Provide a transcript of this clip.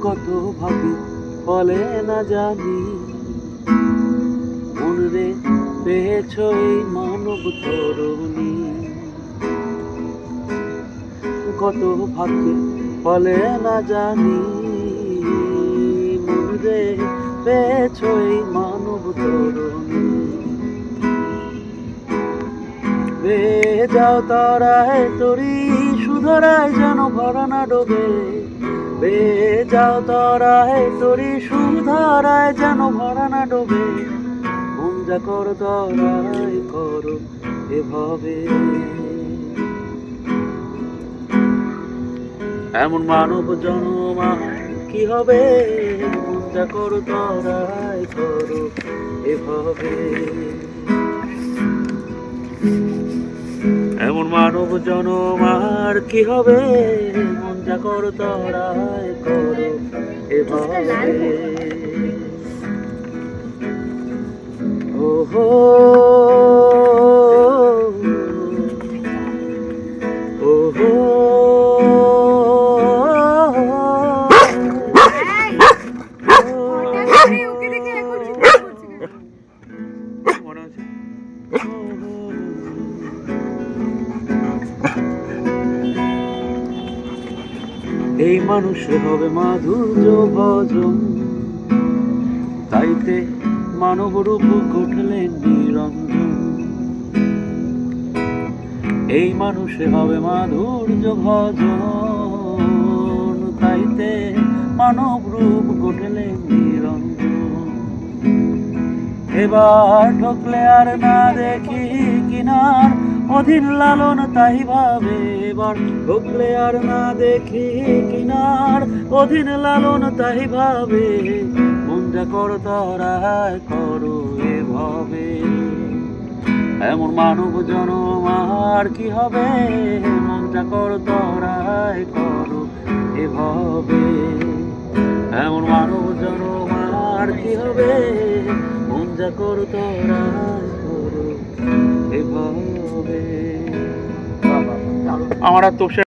কত ভাবি বলে না জানি, মনরে পেয়েছ এই মানব তরুণী। কত ভাগ্যে বলে না জানি, মনরে পেয়েছ এই মানব তরুণী। বেয়ে যাও তারায় তরি সুধরায় যেন ভরা না ডোবে, বেয়ে যাও তারায় তরি সুধরায় যেন ভরা না ডোবে। মন যা করো তরাই করো এভাবে, এমন মানব জন্ম কি হবে? মন যা করো তরাই করো এভাবে, এমন মানব জনম আর কি হবে? মন যা করো তরাই করো এভাবে। ওহো ওহো এই মানুষে হবে মাধুর্য ভজন, তাইতে মানব রূপ ঘটলেন নিরঞ্জন। এই মানুষে হবে মাধুর্য ভজন, তাইতে মানব রূপ ঘটলেন নিরঞ্জন। এবার ঠকলে আর না দেখি কিনার অধীন লালন তাই ভাবে, এবার ঠকলে আর না দেখি কিনার অধীন লালন তাই ভাবে। মন যা করো তরাই করো এভাবে, এমন মানব জনম আর কি হবে? মন যা করো তরাই করো এভাবে, এমন মানব জনম আর কি হবে? মন যা করো তরাই করো এভাবে। আমার আর তোষে